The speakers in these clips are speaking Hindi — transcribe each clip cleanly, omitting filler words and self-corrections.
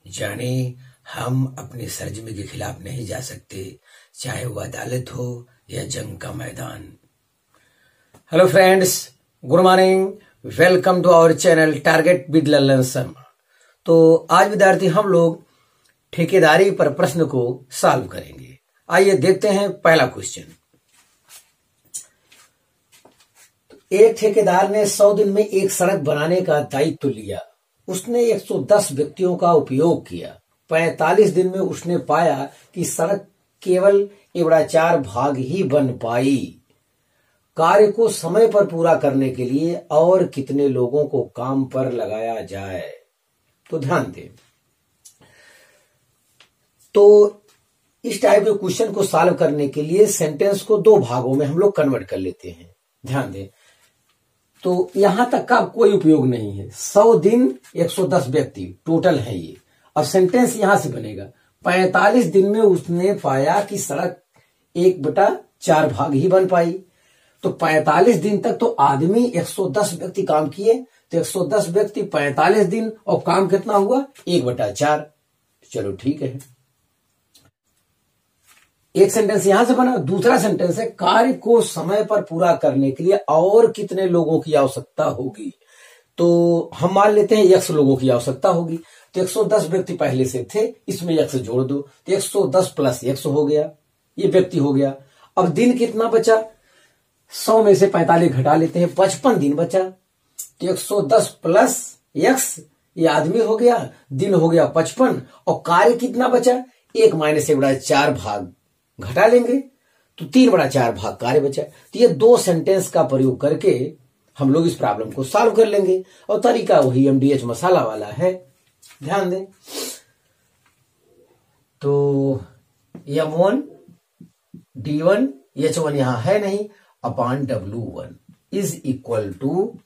जाने हम अपने सरजमी के खिलाफ नहीं जा सकते, चाहे वो अदालत हो या जंग का मैदान। Hello friends, good morning, welcome to our channel target with Lalan Sharma. तो आज विद्यार्थी हम लोग ठेकेदारी पर प्रश्न को सॉल्व करेंगे। आइए देखते हैं पहला क्वेश्चन। एक ठेकेदार ने 100 दिन में एक सड़क बनाने का दायित्व लिया। उसने 110 व्यक्तियों का उपयोग किया। 45 दिन में उसने पाया कि सड़क केवल 4 भाग ही बन पाई। कार्य को समय पर पूरा करने के लिए और कितने लोगों को काम पर लगाया जाए? तो ध्यान दें। तो इस टाइप के क्वेश्चन को सॉल्व करने के लिए सेंटेंस को 2 भागों में हम लोग कन्वर्ट कर लेते हैं। ध्यान दें। तो यहां तक का कोई उपयोग नहीं है। 100 दिन 110 व्यक्ति टोटल है ये। अब सेंटेंस यहां से बनेगा 45 दिन में उसने पाया कि सड़क 1/4 भाग ही बन पाई। तो 45 दिन तक तो आदमी 110 व्यक्ति काम किए, तो 110 व्यक्ति 45 दिन और काम कितना हुआ? 1/4। चलो ठीक है, एक सेंटेंस यहां से बना। दूसरा सेंटेंस है कार्य को समय पर पूरा करने के लिए और कितने लोगों की आवश्यकता होगी। तो हम मान लेते हैं x लोगों की आवश्यकता होगी। तो 110 व्यक्ति पहले से थे, इसमें x जोड़ दो तो 110 प्लस x हो गया, ये व्यक्ति हो गया। अब दिन कितना बचा? 100 में से 45 घटा लेते हैं, 55 दिन बचा। तो 110 प्लस x ये आदमी हो गया, दिन हो गया 55, और कार्य कितना बचा? 1 माइनस 1/4 भाग घटा लेंगे तो 3/4 भाग कार्य बचा। तो ये 2 सेंटेंस का प्रयोग करके हम लोग इस प्रॉब्लम को सॉल्व कर लेंगे, और तरीका वही MDH मसाला वाला है। ध्यान दें। तो M1 D1 H1 यहां है नहीं, upon W1 is equal to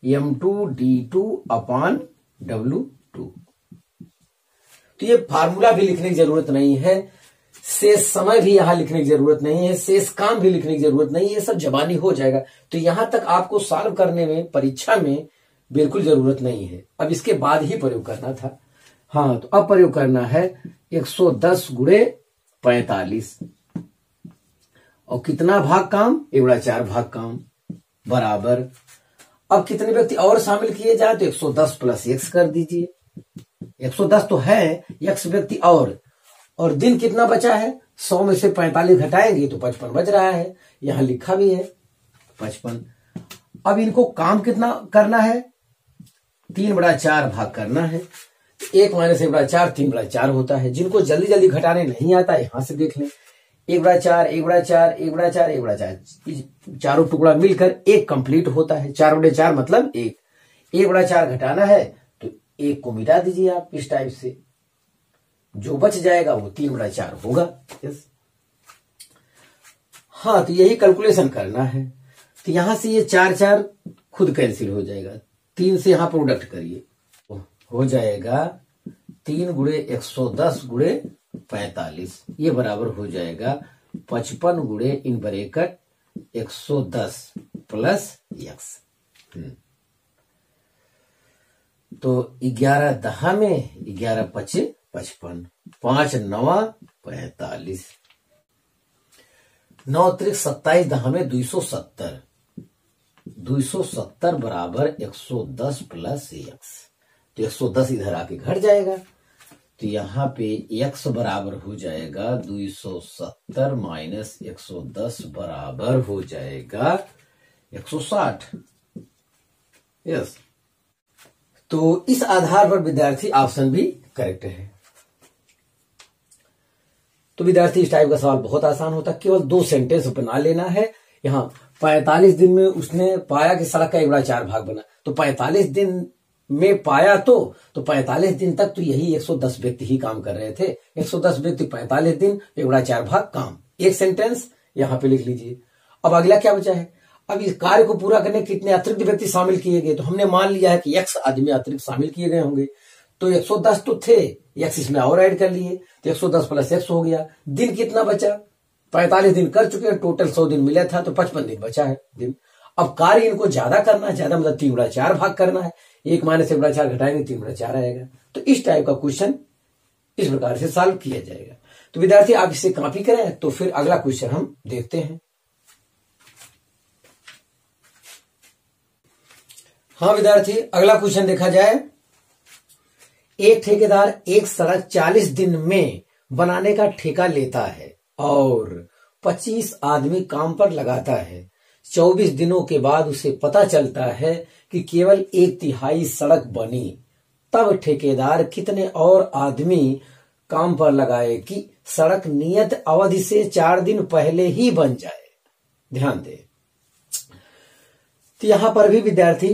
M2 D2 upon W2। तो ये फार्मूला भी लिखने की जरूरत नहीं है, शेष समय भी यहां लिखने की जरूरत नहीं है, शेष काम भी लिखने की जरूरत नहीं है, ये सब जबानी हो जाएगा। तो यहां तक आपको सॉल्व करने में परीक्षा में बिल्कुल जरूरत नहीं है। अब इसके बाद ही प्रयोग करना था। हाँ, तो अब प्रयोग करना है 110 गुणे 45 और कितना भाग काम? 1/4 भाग काम बराबर। अब कितने व्यक्ति और शामिल किए जाए? तो 110 प्लस x कर दीजिए। 110 तो है, x व्यक्ति और दिन कितना बचा है? 100 में से 45 घटाएंगे तो 55 बच रहा है, यहां लिखा भी है 55। अब इनको काम कितना करना है? 3/4 भाग करना है। 1 माइनस 1/4 3/4 होता है। जिनको जल्दी जल्दी घटाने नहीं आता यहां से देख लें। 1/4 1/4 1/4 1/4 चारों टुकड़ा मिलकर 1 कंप्लीट होता है। 4/4 मतलब 1। 1/4 घटाना है तो 1 को मिटा दीजिए आप इस टाइप से, जो बच जाएगा वो 3/4 होगा। यस। हाँ, तो यही कैलकुलेशन करना है। तो यहां से ये 4 खुद कैंसिल हो जाएगा, 3 से यहां प्रोडक्ट करिए, हो जाएगा 3 गुणे 110 गुणे 45, ये बराबर हो जाएगा 55 गुणे इन ब्रैकेट 110 प्लस x। तो 11 दहा में 11 पचे 55, 5 9 45, 9 त्रिक 27 दहा में 270, 270 बराबर 110 प्लस x। तो 110 इधर आके घट जाएगा, तो यहां पे x बराबर हो जाएगा 270 माइनस 110 बराबर हो जाएगा 160। यस। तो इस आधार पर विद्यार्थी ऑप्शन भी करेक्ट है। तो विद्यार्थी इस टाइप का सवाल बहुत आसान होता है, केवल 2 सेंटेंस बना लेना है। यहाँ 45 दिन में उसने पाया कि सड़क का 1/4 भाग बना। तो 45 दिन में पाया तो 45 दिन तक तो यही 110 व्यक्ति ही काम कर रहे थे। 110 व्यक्ति 45 दिन 1/4 भाग काम। एक सेंटेंस यहाँ पे लिख लीजिए। अब अगला क्या बचा है? अब इस कार्य को पूरा करने कितने अतिरिक्त व्यक्ति शामिल किए गए? तो हमने मान लिया है कि x आदमी अतिरिक्त शामिल किए गए होंगे। तो 110 तो थे, x इसमें और ऐड कर लिए, तो 110 प्लस x हो गया। दिन कितना बचा? 45 दिन कर चुके हैं, टोटल 100 दिन मिला था, तो 55 दिन बचा है दिन। अब कार्य इनको ज्यादा करना है, ज्यादा मतलब 3/4 भाग करना है। 1 माइनस 1/4 घटाएंगे 3/4 आएगा। तो इस टाइप का क्वेश्चन इस प्रकार से सॉल्व किया जाएगा। तो विद्यार्थी आप इसे कॉपी करें, तो फिर अगला क्वेश्चन हम देखते हैं। हाँ विद्यार्थी, अगला क्वेश्चन देखा जाए। एक ठेकेदार एक सड़क 40 दिन में बनाने का ठेका लेता है और 25 आदमी काम पर लगाता है। 24 दिनों के बाद उसे पता चलता है कि केवल 1/3 सड़क बनी। तब ठेकेदार कितने और आदमी काम पर लगाए कि सड़क नियत अवधि से 4 दिन पहले ही बन जाए। ध्यान दें, तो यहां पर भी विद्यार्थी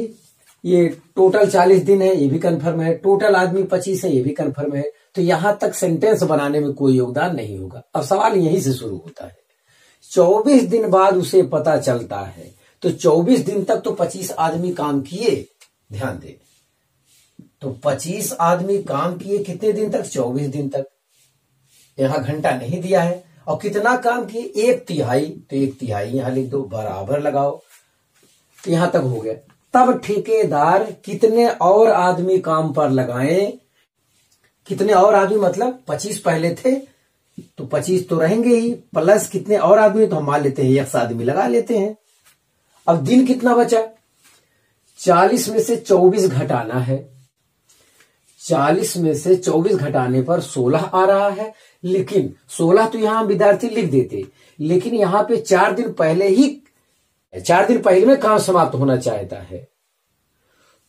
ये टोटल 40 दिन है, ये भी कंफर्म है, टोटल आदमी 25 है, ये भी कंफर्म है। तो यहां तक सेंटेंस बनाने में कोई योगदान नहीं होगा। अब सवाल यहीं से शुरू होता है। 24 दिन बाद उसे पता चलता है, तो 24 दिन तक तो 25 आदमी काम किए। ध्यान दे, तो 25 आदमी काम किए कितने दिन तक? 24 दिन तक। यहां घंटा नहीं दिया है। और कितना काम किए? 1/3। तो 1/3 यहां लिख दो, बराबर लगाओ। तो यहां तक हो गया। तब ठेकेदार कितने और आदमी काम पर लगाए? कितने और आदमी मतलब 25 पहले थे, तो 25 तो रहेंगे ही, प्लस कितने और आदमी, तो हम मान लेते हैं 1 आदमी लगा लेते हैं। अब दिन कितना बचा? 40 में से 24 घटाना है। 40 में से 24 घटाने पर 16 आ रहा है। लेकिन 16 तो यहां विद्यार्थी लिख देते, लेकिन यहां पे 4 दिन पहले में काम समाप्त होना चाहता है,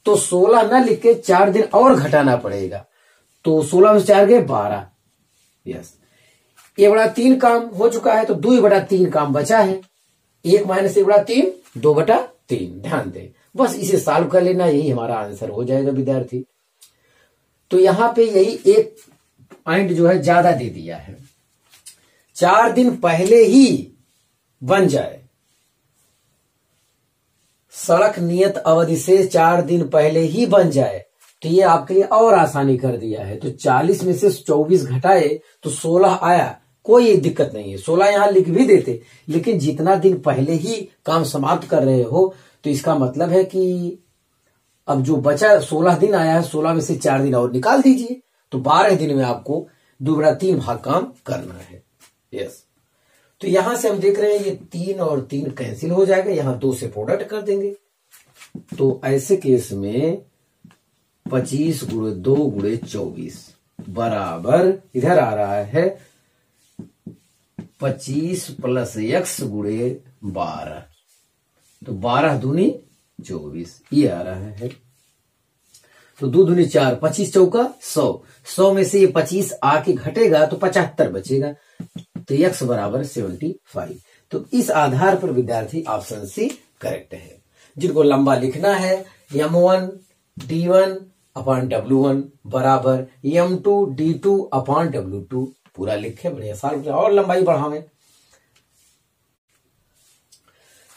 तो 16 ना लिख के 4 दिन और घटाना पड़ेगा। तो 16 में से 4 गए 12। यस, 1/3 काम हो चुका है, तो 2/3 काम बचा है। 1 माइनस 1/3 2/3। ध्यान दें, बस इसे सॉल्व कर लेना, यही हमारा आंसर हो जाएगा विद्यार्थी। तो यहां पे यही एक पॉइंट जो है ज्यादा दे दिया है, 4 दिन पहले ही बन जाए। सड़क नियत अवधि से 4 दिन पहले ही बन जाए, तो ये आपके लिए और आसानी कर दिया है। तो 40 में से 24 घटाए तो 16 आया, कोई दिक्कत नहीं है। 16 यहां लिख भी देते, लेकिन जितना दिन पहले ही काम समाप्त कर रहे हो, तो इसका मतलब है कि अब जो बचा 16 दिन आया है, 16 में से 4 दिन और निकाल दीजिए, तो 12 दिन में आपको 2/3 भाग काम करना है। यस, तो यहां से हम देख रहे हैं ये 3 और 3 कैंसिल हो जाएगा, यहां 2 से प्रोडक्ट कर देंगे। तो ऐसे केस में 25 × 2 × 24 बराबर इधर आ रहा है 25 + x × 12। तो 12 दूनी 24 ये आ रहा है। तो 2 दूनी 4, 25 चौका 100। 100 में से ये 25 आके घटेगा तो 75 बचेगा, तो x बराबर 75। तो इस आधार पर विद्यार्थी ऑप्शन सी करेक्ट है। जिनको लंबा लिखना है, m1 d1 अपॉन w1 बराबर m2 d2 अपॉन w2 पूरा लिखे, बढ़िया सॉल्व और लंबाई बढ़ावें।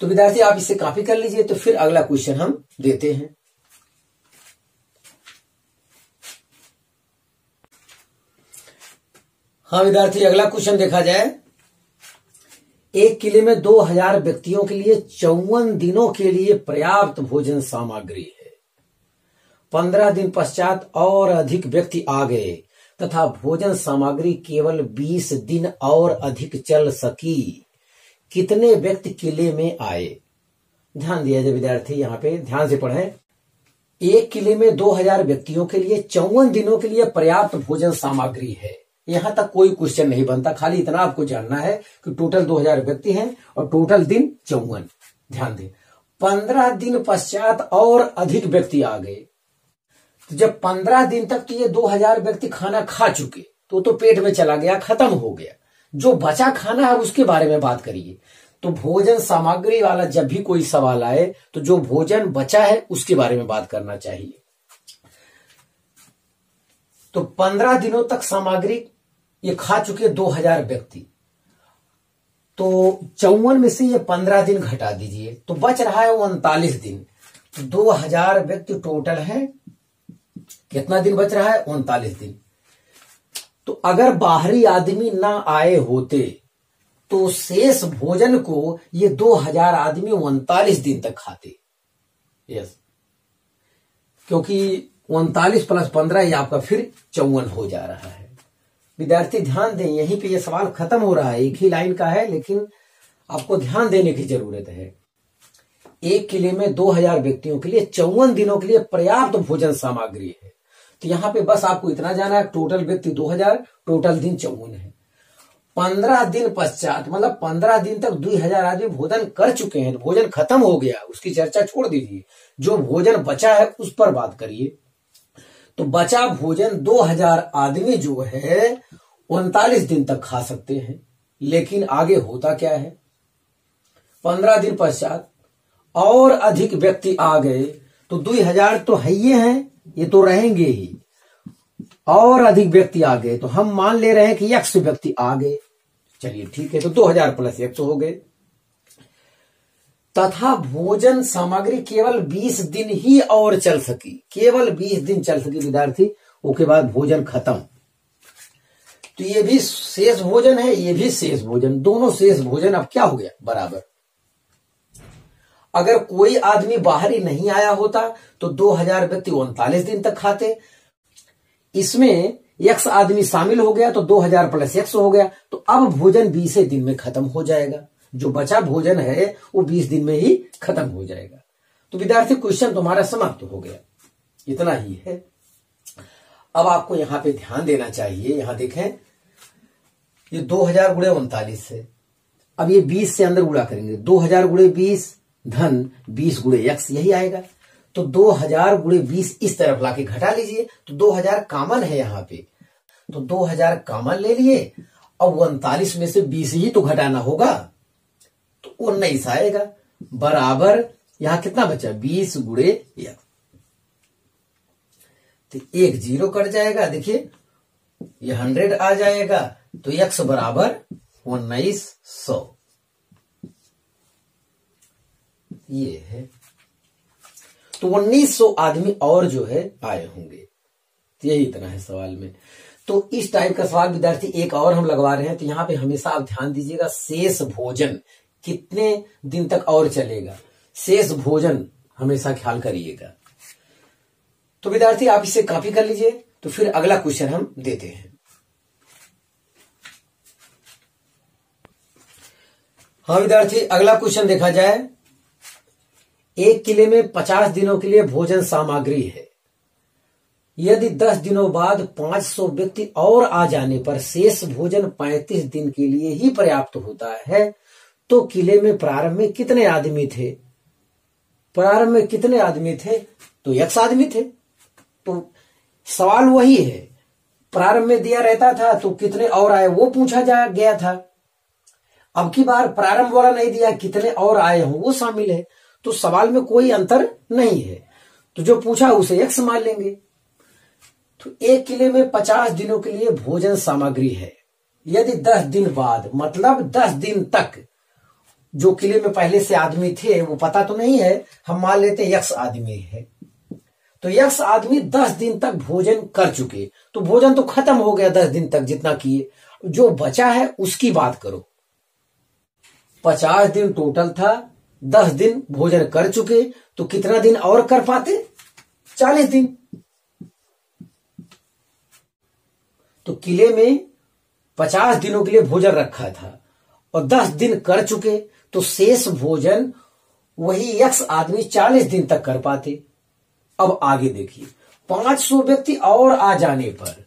तो विद्यार्थी आप इसे कॉपी कर लीजिए। तो फिर अगला क्वेश्चन हम देते हैं। हाँ विद्यार्थी, अगला क्वेश्चन देखा जाए। एक किले में 2000 व्यक्तियों के लिए 54 दिनों के लिए पर्याप्त भोजन सामग्री है। 15 दिन पश्चात और अधिक व्यक्ति आ गए तथा भोजन सामग्री केवल 20 दिन और अधिक चल सकी। कितने व्यक्ति किले में आए? ध्यान दिया जाए विद्यार्थी, यहां पे ध्यान से पढ़ें। एक किले में 2000 व्यक्तियों के लिए 54 दिनों के लिए पर्याप्त भोजन सामग्री है। यहां तक कोई क्वेश्चन नहीं बनता, खाली इतना आपको जानना है कि टोटल 2000 व्यक्ति हैं और टोटल दिन 54। ध्यान दें, 15 दिन पश्चात और अधिक व्यक्ति आ गए। तो जब 15 दिन तक तो ये 2000 व्यक्ति खाना खा चुके, तो पेट में चला गया, खत्म हो गया। जो बचा खाना है उसके बारे में बात करिए। तो भोजन सामग्री वाला जब भी कोई सवाल आए तो जो भोजन बचा है उसके बारे में बात करना चाहिए। तो 15 दिनों तक सामग्री ये खा चुके 2000 व्यक्ति, तो 54 में से ये 15 दिन घटा दीजिए तो बच रहा है 39 दिन। तो 2000 व्यक्ति टोटल है, कितना दिन बच रहा है? 39 दिन। तो अगर बाहरी आदमी ना आए होते तो शेष भोजन को ये 2000 आदमी 39 दिन तक खाते। यस, क्योंकि 39 प्लस 15 ये आपका फिर 54 हो जा रहा है। विद्यार्थी ध्यान दें, यहीं पे ये सवाल खत्म हो रहा है, एक ही लाइन का है, लेकिन आपको ध्यान देने की जरूरत है। एक किले में 2000 व्यक्तियों के लिए 54 दिनों के लिए पर्याप्त भोजन सामग्री है। तो यहां पे बस आपको इतना जाना है, टोटल व्यक्ति 2000, टोटल दिन 54 है। 15 दिन पश्चात, मतलब 15 दिन तक 2000 आदमी भोजन कर चुके हैं, भोजन खत्म हो गया, उसकी चर्चा छोड़ दीजिए, जो भोजन बचा है उस पर बात करिए। तो बचा भोजन 2000 आदमी जो है 39 दिन तक खा सकते हैं। लेकिन आगे होता क्या है, 15 दिन पश्चात और अधिक व्यक्ति आ गए, तो 2000 तो है ही हैं, ये तो रहेंगे ही, और अधिक व्यक्ति आ गए, तो हम मान ले रहे हैं कि 100 व्यक्ति आ गए। चलिए ठीक है, तो 2000 प्लस 100 हो गए। तथा भोजन सामग्री केवल 20 दिन ही और चल सकी, केवल 20 दिन चल सकी विद्यार्थी, उसके बाद भोजन खत्म। तो ये भी शेष भोजन है, ये भी शेष भोजन, दोनों शेष भोजन अब क्या हो गया, बराबर। अगर कोई आदमी बाहरी नहीं आया होता तो 2000 व्यक्ति 39 दिन तक खाते, इसमें x आदमी शामिल हो गया तो 2000 प्लस 100 हो गया, तो अब भोजन 20 दिन में खत्म हो जाएगा, जो बचा भोजन है वो 20 दिन में ही खत्म हो जाएगा। तो विद्यार्थी क्वेश्चन तुम्हारा समाप्त हो गया, इतना ही है। अब आपको यहां पे ध्यान देना चाहिए, यहां देखें ये 2000 गुणे 39 है, अब ये 20 से अंदर गुणा करेंगे, 2000 गुणे 20 धन 20 गुणे x, यही आएगा। तो 2000 गुणे 20 इस तरफ लाके घटा लीजिए, तो 2000 कॉमन है यहां पे, तो 2000 कॉमन ले लिए, अब 39 में से 20 ही तो घटाना होगा, तो 19 आएगा, बराबर यहां कितना बचा, 20 गुणे x, तो 1 0 कट जाएगा, देखिए ये 100 आ जाएगा, तो x बराबर 1900, ये है। तो 1900 आदमी और जो है आए होंगे, तो यही इतना है सवाल में। तो इस टाइप का सवाल विद्यार्थी एक और हम लगवा रहे हैं, तो यहां पे हमेशा आप ध्यान दीजिएगा, शेष भोजन कितने दिन तक और चलेगा, शेष भोजन हमेशा ख्याल करिएगा। तो विद्यार्थी आप इसे कॉपी कर लीजिए, तो फिर अगला क्वेश्चन हम देते हैं। हाँ विद्यार्थी, अगला क्वेश्चन देखा जाए, एक किले में 50 दिनों के लिए भोजन सामग्री है, यदि 10 दिनों बाद 500 व्यक्ति और आ जाने पर शेष भोजन 35 दिन के लिए ही पर्याप्त होता है, तो किले में प्रारंभ में कितने आदमी थे, प्रारंभ में कितने आदमी थे, तो x आदमी थे। तो सवाल वही है, प्रारंभ में दिया रहता था तो कितने और आए वो पूछा जा गया था, अब की बार प्रारंभ वाला नहीं दिया, कितने और आए हों वो शामिल है, तो सवाल में कोई अंतर नहीं है, तो जो पूछा उसे x मान लेंगे। तो एक किले में 50 दिनों के लिए भोजन सामग्री है, यदि 10 दिन बाद, मतलब 10 दिन तक, जो किले में पहले से आदमी थे वो पता तो नहीं है, हम मान लेते हैं x आदमी है, तो x आदमी 10 दिन तक भोजन कर चुके, तो भोजन तो खत्म हो गया 10 दिन तक जितना किए, जो बचा है उसकी बात करो। 50 दिन टोटल था, 10 दिन भोजन कर चुके, तो कितना दिन और कर पाते, 40 दिन। तो किले में 50 दिनों के लिए भोजन रखा था और 10 दिन कर चुके, तो शेष भोजन वही x आदमी 40 दिन तक कर पाते। अब आगे देखिए, 500 व्यक्ति और आ जाने पर,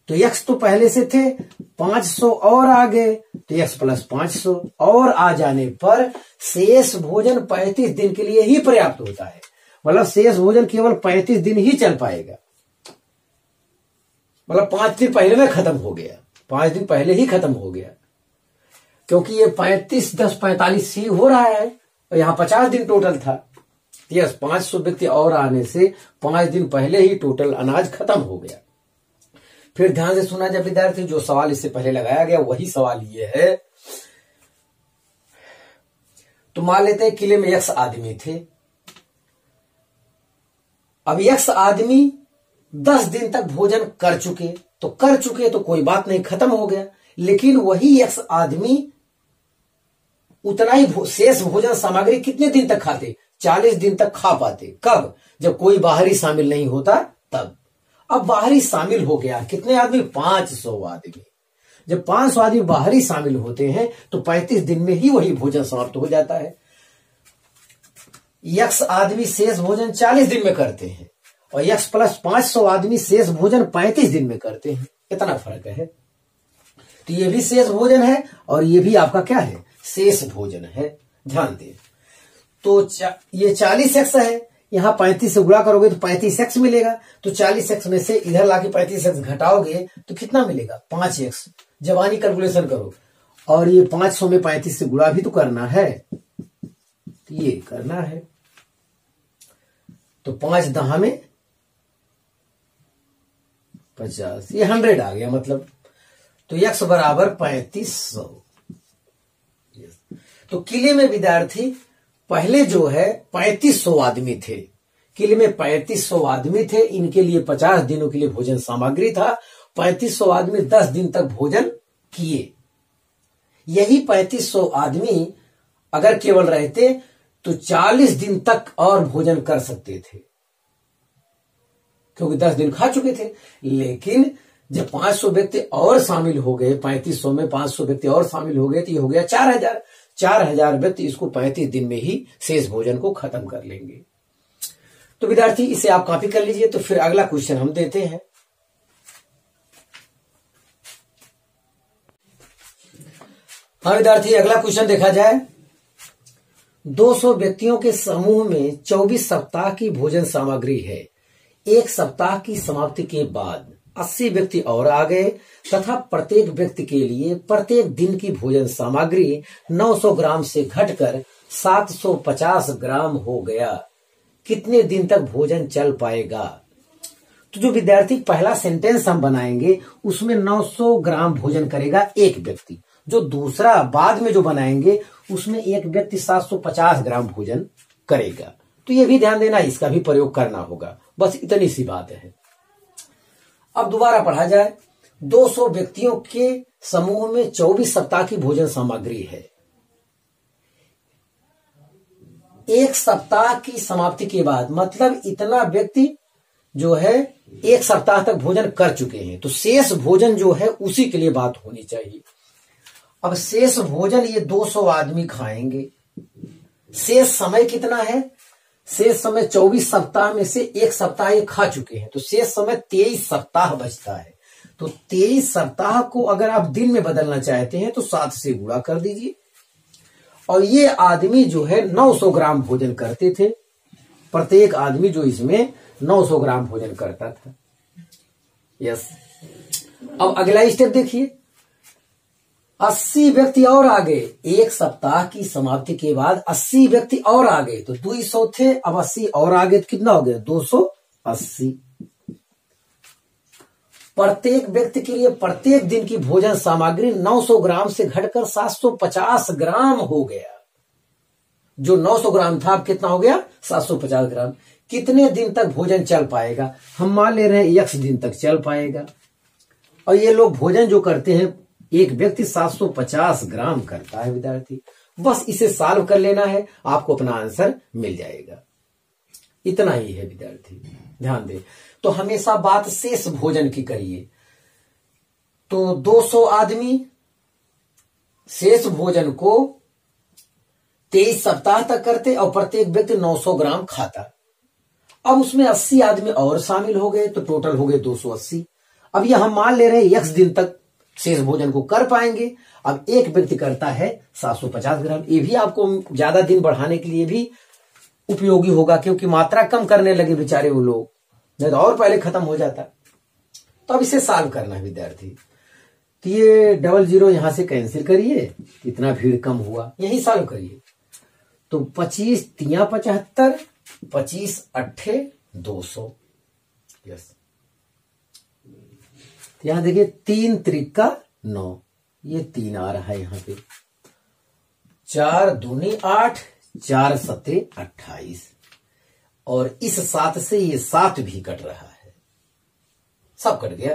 तो x तो पहले से थे, 500 और आ गए, तो x प्लस 500 और आ जाने पर शेष भोजन 35 दिन के लिए ही पर्याप्त होता है, मतलब शेष भोजन केवल 35 दिन ही चल पाएगा, मतलब 5 दिन पहले में खत्म हो गया, 5 दिन पहले ही खत्म हो गया, क्योंकि ये 35 10 45 ही हो रहा है, और यहां 50 दिन टोटल था। यस, 500 व्यक्ति और आने से 5 दिन पहले ही टोटल अनाज खत्म हो गया। फिर ध्यान से सुना जाए विद्यार्थी, जो सवाल इससे पहले लगाया गया वही सवाल ये है। तो मान लेते हैं किले में x आदमी थे, अब x आदमी 10 दिन तक भोजन कर चुके, तो कोई बात नहीं, खत्म हो गया। लेकिन वही x आदमी उतना ही शेष भोजन सामग्री कितने दिन तक खाते, 40 दिन तक खा पाते। कब, जब कोई बाहरी शामिल नहीं होता तब। अब बाहरी शामिल हो गया कितने आदमी? 500 आदमी। जब 500 आदमी बाहरी शामिल होते हैं तो 35 दिन में ही वही भोजन समाप्त हो जाता है। यक्स आदमी शेष भोजन 40 दिन में करते हैं और यक्स प्लस 500 आदमी शेष भोजन 35 दिन में करते हैं। कितना फर्क है? तो ये भी शेष भोजन है और ये भी आपका क्या है? शेष भोजन है। ध्यान दें, तो ये 40x है, यहां 35 से गुणा करोगे तो 35x मिलेगा। तो 40x में से इधर लाके 35x घटाओगे तो कितना मिलेगा? 5x। जवानी कैलकुलेशन करो। और ये 500 में 35 से गुणा भी तो करना है, तो ये करना है। तो 5 दहा में 50, ये 100 आ गया मतलब। तो x बराबर 3500। तो किले में विद्यार्थी पहले जो है 3500 आदमी थे। किले में 3500 आदमी थे, इनके लिए 50 दिनों के लिए भोजन सामग्री था। 3500 आदमी 10 दिन तक भोजन किए। यही 3500 आदमी अगर केवल रहते तो 40 दिन तक और भोजन कर सकते थे, क्योंकि 10 दिन खा चुके थे। लेकिन जब 500 व्यक्ति और शामिल हो गए, 3500 में 500 व्यक्ति और शामिल हो गए, तो ये हो गया 4000। 4000 व्यक्ति इसको 35 दिन में ही शेष भोजन को खत्म कर लेंगे। तो विद्यार्थी इसे आप कॉपी कर लीजिए। तो फिर अगला क्वेश्चन हम देते हैं। हाँ विद्यार्थी, अगला क्वेश्चन देखा जाए। 200 व्यक्तियों के समूह में 24 सप्ताह की भोजन सामग्री है। एक सप्ताह की समाप्ति के बाद 80 व्यक्ति और आ गए तथा प्रत्येक व्यक्ति के लिए प्रत्येक दिन की भोजन सामग्री 900 ग्राम से घटकर 750 ग्राम हो गया। कितने दिन तक भोजन चल पाएगा? तो जो विद्यार्थी पहला सेंटेंस हम बनाएंगे उसमें 900 ग्राम भोजन करेगा एक व्यक्ति। जो दूसरा बाद में जो बनाएंगे उसमें एक व्यक्ति 750 ग्राम भोजन करेगा। तो ये भी ध्यान देना, इसका भी प्रयोग करना होगा। बस इतनी सी बात है। अब दोबारा पढ़ा जाए। 200 व्यक्तियों के समूह में 24 सप्ताह की भोजन सामग्री है। एक सप्ताह की समाप्ति के बाद, मतलब इतना व्यक्ति जो है एक सप्ताह तक भोजन कर चुके हैं, तो शेष भोजन जो है उसी के लिए बात होनी चाहिए। अब शेष भोजन ये 200 आदमी खाएंगे। शेष समय कितना है? शेष समय 24 सप्ताह में से एक सप्ताह ये खा चुके हैं, तो शेष समय 23 सप्ताह बचता है। तो 23 सप्ताह को अगर आप दिन में बदलना चाहते हैं तो 7 से गुणा कर दीजिए। और ये आदमी जो है 900 ग्राम भोजन करते थे। प्रत्येक आदमी जो इसमें 900 ग्राम भोजन करता था। यस। अब अगला स्टेप देखिए। 80 व्यक्ति और आ गए। एक सप्ताह की समाप्ति के बाद 80 व्यक्ति और आ गए, तो 200 थे, अब 80 और आ गए तो कितना हो गया? 280। प्रत्येक व्यक्ति के लिए प्रत्येक दिन की भोजन सामग्री 900 ग्राम से घटकर 750 ग्राम हो गया। जो 900 ग्राम था अब कितना हो गया? 750 ग्राम। कितने दिन तक भोजन चल पाएगा? हम मान ले रहे हैं x दिन तक चल पाएगा। और ये लोग भोजन जो करते हैं, एक व्यक्ति 750 ग्राम करता है विद्यार्थी। बस इसे सॉल्व कर लेना है, आपको अपना आंसर मिल जाएगा। इतना ही है विद्यार्थी, ध्यान दें। तो हमेशा बात शेष भोजन की करिए। तो 200 आदमी शेष भोजन को 23 सप्ताह तक करते और प्रत्येक व्यक्ति 900 ग्राम खाता। अब उसमें 80 आदमी और शामिल हो गए, तो टोटल हो गए 280। अब यह हम मान ले रहे हैं x दिन तक शेष भोजन को कर पाएंगे। अब एक व्यक्ति करता है 750 ग्राम। ये भी आपको ज्यादा दिन बढ़ाने के लिए भी उपयोगी होगा, क्योंकि मात्रा कम करने लगे बेचारे वो लोग, नहीं तो और पहले खत्म हो जाता। तो अब इसे सॉल्व करना है विद्यार्थी। तो ये 00 यहां से कैंसिल करिए, इतना भीड़ कम हुआ, यही सॉल्व करिए। तो 25 तिया 75, 25 अट्ठे 200। यस। यहां देखिए 3 त्रिका 9, ये 3 आ रहा है यहां पे। 4 दूनी 8, 4 सते 28, और इस 7 से ये 7 भी कट रहा है, सब कट गया।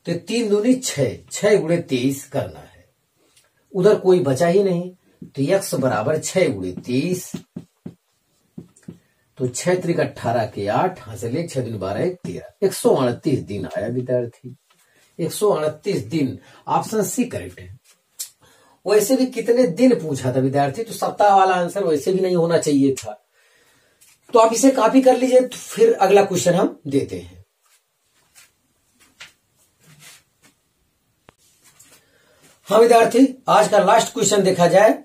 तो 3 दूनी 6, 6 गुणे 23 करना है। उधर कोई बचा ही नहीं, तो x बराबर 6 गुणे 23 तो 6 त्रिक 18 के 8, हासिल 1 6 दिन 12 1 13, 138 दिन आया विद्यार्थी। 138 दिन, ऑप्शन सी करेक्ट है। वैसे भी कितने दिन पूछा था विद्यार्थी, तो सप्ताह वाला आंसर वैसे भी नहीं होना चाहिए था। तो आप इसे कॉपी कर लीजिए, तो फिर अगला क्वेश्चन हम देते हैं। हाँ विद्यार्थी, आज का लास्ट क्वेश्चन देखा जाए।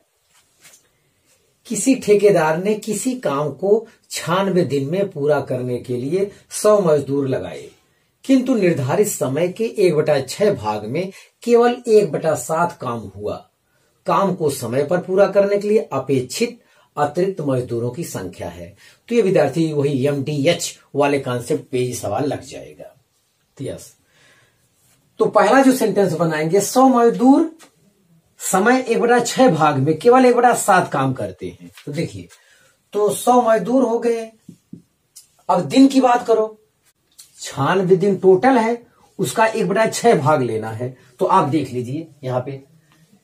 किसी ठेकेदार ने किसी काम को 96 दिन में पूरा करने के लिए 100 मजदूर लगाए, किंतु निर्धारित समय के 1/6 भाग में केवल 1/7 काम हुआ। काम को समय पर पूरा करने के लिए अपेक्षित अतिरिक्त मजदूरों की संख्या है। तो ये विद्यार्थी वही MDH वाले कॉन्सेप्ट पे ही सवाल लग जाएगा। यस, तो पहला जो सेंटेंस बनाएंगे, 100 मजदूर समय 1/6 भाग में केवल 1/7 काम करते हैं। तो देखिए, तो 100 मजदूर हो गए। अब दिन की बात करो, 96 दिन टोटल है, उसका 1/6 भाग लेना है। तो आप देख लीजिए यहां पे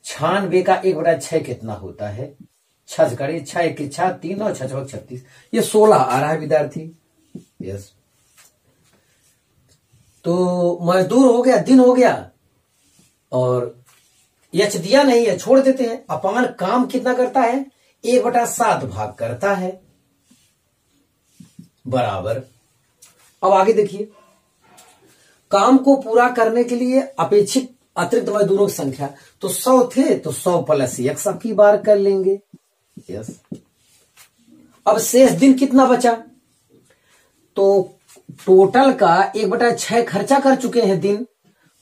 96 का 1/6 कितना होता है। 6 करे 6 1 6 3 और 6 36, ये 16 आ रहा है विद्यार्थी। यस, तो मजदूर हो गया, दिन हो गया, और यच दिया नहीं है, छोड़ देते हैं। अपान काम कितना करता है, 1/7 भाग करता है, बराबर। अब आगे देखिए, काम को पूरा करने के लिए अपेक्षित अतिरिक्त मजदूरों की संख्या, तो 100 थे, तो 100 + 1 सबकी बार कर लेंगे। यस, अब शेष दिन कितना बचा, तो टोटल का 1/6 खर्चा कर चुके हैं दिन,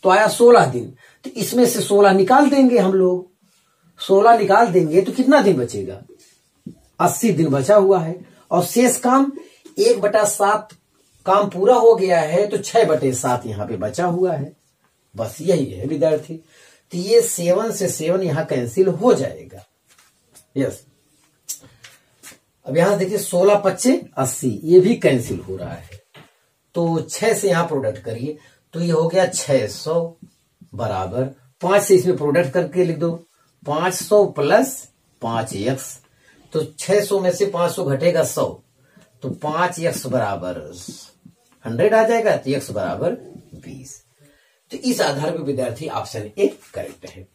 तो आया 16 दिन। तो इसमें से 16 निकाल देंगे हम लोग, 16 निकाल देंगे तो कितना दिन बचेगा, 80 दिन बचा हुआ है। और शेष काम 1/7 काम पूरा हो गया है, तो 6/7 यहां पे बचा हुआ है। बस यही है विद्यार्थी। तो ये 7 से 7 यहां कैंसिल हो जाएगा। यस, अब यहां देखिए 16 × 25 80, ये भी कैंसिल हो रहा है। तो 6 से यहां प्रोडक्ट करिए, तो ये हो गया 600 बराबर 5 से इसमें प्रोडक्ट करके लिख दो, 500 + 5x। तो 600 में से 500 घटेगा 100, तो 5x बराबर 100 आ जाएगा, तो x बराबर 20। तो इस आधार पर विद्यार्थी ऑप्शन ए करेक्ट है।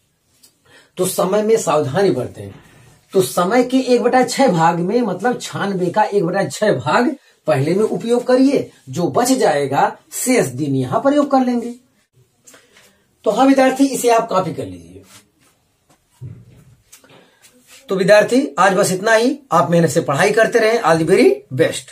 तो समय में सावधानी बरतें। तो समय के 1/6 भाग में, मतलब 96 का 1/6 भाग पहले में उपयोग करिए, जो बच जाएगा शेष दिन यहां प्रयोग कर लेंगे। तो हाँ विद्यार्थी, इसे आप कॉपी कर लीजिए। तो विद्यार्थी आज बस इतना ही। आप मेहनत से पढ़ाई करते रहें। All the very best.